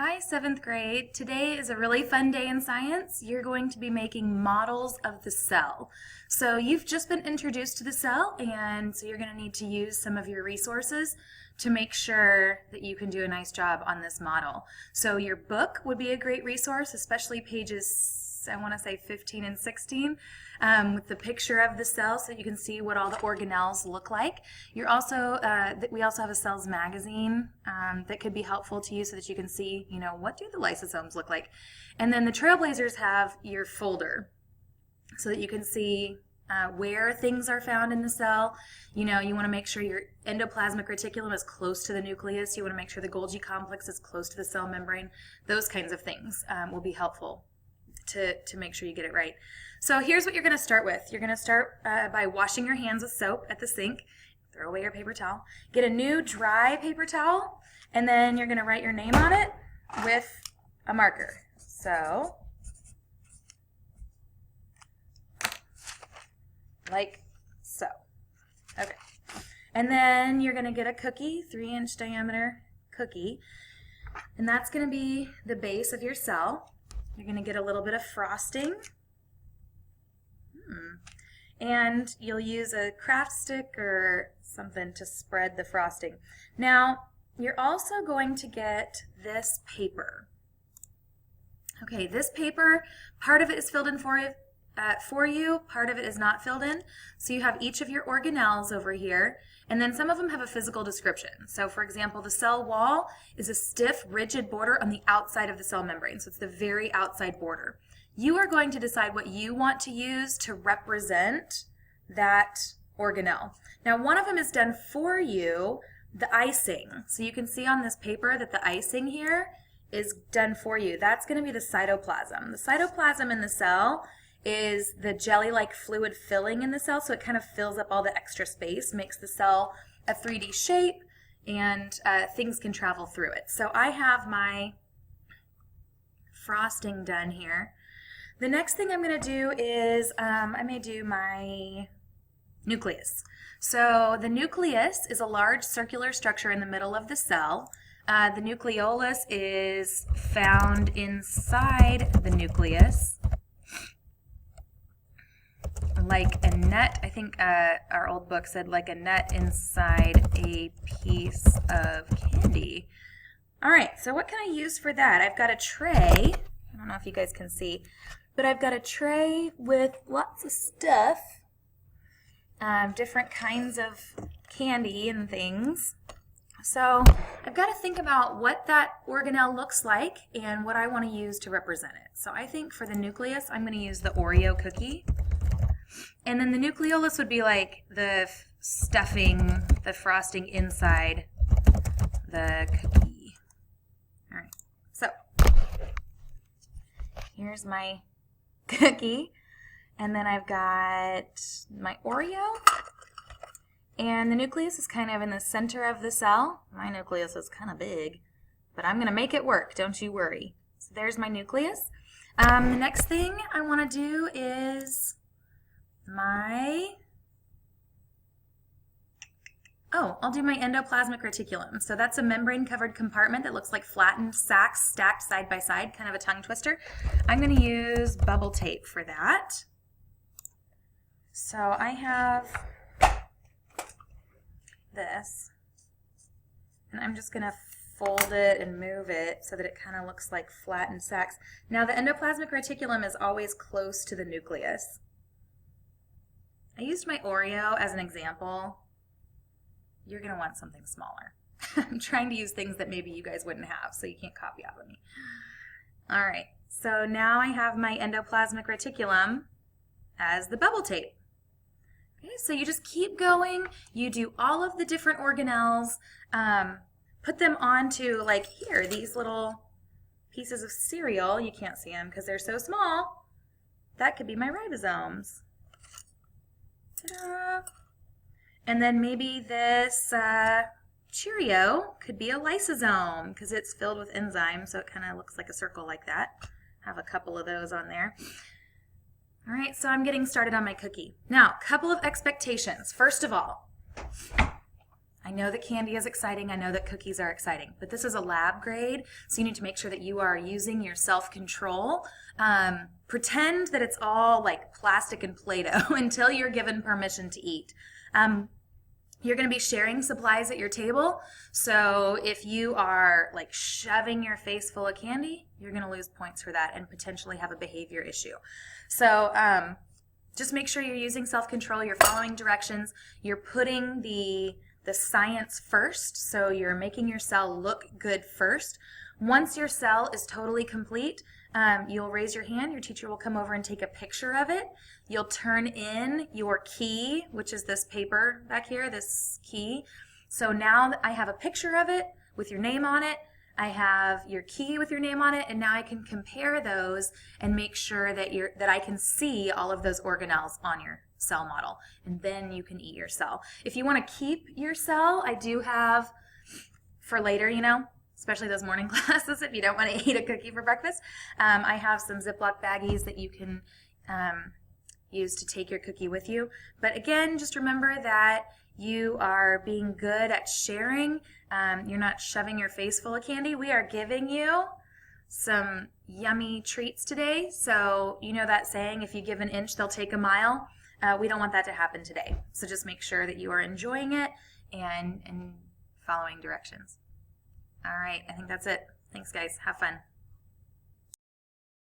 Hi, 7th grade. Today is a really fun day in science. You're going to be making models of the cell. So you've just been introduced to the cell, and so you're going to need to use some of your resources to make sure that you can do a nice job on this model. So your book would be a great resource, especially pages, I want to say 15 and 16, with the picture of the cell so you can see what all the organelles look like. We also have a cells magazine that could be helpful to you so that you can see, what do the lysosomes look like. And then the Trailblazers have your folder so that you can see where things are found in the cell. You want to make sure your endoplasmic reticulum is close to the nucleus. You want to make sure the Golgi complex is close to the cell membrane. Those kinds of things will be helpful to make sure you get it right. So here's what you're going to start with. You're going to start by washing your hands with soap at the sink. Throw away your paper towel. Get a new dry paper towel, and then you're going to write your name on it with a marker. So, like so. Okay. And then you're going to get a cookie, 3-inch diameter cookie, and that's going to be the base of your cell. You're going to get a little bit of frosting. And you'll use a craft stick or something to spread the frosting. Now, you're also going to get this paper. Okay, this paper, part of it is filled in for you, part of it is not filled in. So you have each of your organelles over here, and then some of them have a physical description. So for example, the cell wall is a stiff, rigid border on the outside of the cell membrane. So it's the very outside border. You are going to decide what you want to use to represent that organelle. Now, one of them is done for you, the icing. So you can see on this paper that the icing here is done for you. That's going to be the cytoplasm. The cytoplasm in the cell is the jelly-like fluid filling in the cell, so it kind of fills up all the extra space, makes the cell a 3D shape, and things can travel through it. So I have my frosting done here. The next thing I'm going to do is I may do my nucleus. So the nucleus is a large circular structure in the middle of the cell. The nucleolus is found inside the nucleus, like a nut. I think our old book said like a nut inside a piece of candy. All right, so what can I use for that? I've got a tray. I don't know if you guys can see, but I've got a tray with lots of stuff, different kinds of candy and things. So I've got to think about what that organelle looks like and what I want to use to represent it. So I think for the nucleus, I'm going to use the Oreo cookie. And then the nucleolus would be like the stuffing, the frosting inside the cookie. All right, so here's my cookie, and then I've got my Oreo, and the nucleus is kind of in the center of the cell. My nucleus is kind of big, but I'm going to make it work, don't you worry. So there's my nucleus. The next thing I want to do is I'll do my endoplasmic reticulum. So that's a membrane-covered compartment that looks like flattened sacs stacked side by side, kind of a tongue twister. I'm going to use bubble tape for that. So I have this, and I'm just going to fold it and move it so that it kind of looks like flattened sacs. Now the endoplasmic reticulum is always close to the nucleus. I used my Oreo as an example. You're going to want something smaller. I'm trying to use things that maybe you guys wouldn't have, so you can't copy off of me. All right, so now I have my endoplasmic reticulum as the bubble tape. Okay, so you just keep going. You do all of the different organelles. Put them onto, like here, these little pieces of cereal. You can't see them because they're so small. That could be my ribosomes. Ta-da! And then maybe this Cheerio could be a lysosome because it's filled with enzymes, so it kind of looks like a circle like that. Have a couple of those on there. All right, so I'm getting started on my cookie. Now, a couple of expectations. First of all, I know that candy is exciting. I know that cookies are exciting, but this is a lab grade, so you need to make sure that you are using your self-control. Pretend that it's all like plastic and Play-Doh until you're given permission to eat. You're going to be sharing supplies at your table, so if you are like shoving your face full of candy, you're going to lose points for that and potentially have a behavior issue. So just make sure you're using self-control, you're following directions, you're putting the science first, so you're making your cell look good first. Once your cell is totally complete, you'll raise your hand, your teacher will come over and take a picture of it. You'll turn in your key, which is this paper back here, this key. So now that I have a picture of it with your name on it, I have your key with your name on it, and now I can compare those and make sure that I can see all of those organelles on your cell model, and then you can eat your cell. If you want to keep your cell, I do have for later, especially those morning classes, if you don't want to eat a cookie for breakfast, I have some Ziploc baggies that you can use to take your cookie with you. But again, just remember that you are being good at sharing. You're not shoving your face full of candy. We are giving you some yummy treats today. So you know that saying, if you give an inch, they'll take a mile. We don't want that to happen today. So just make sure that you are enjoying it and following directions. All right, I think that's it. Thanks, guys. Have fun.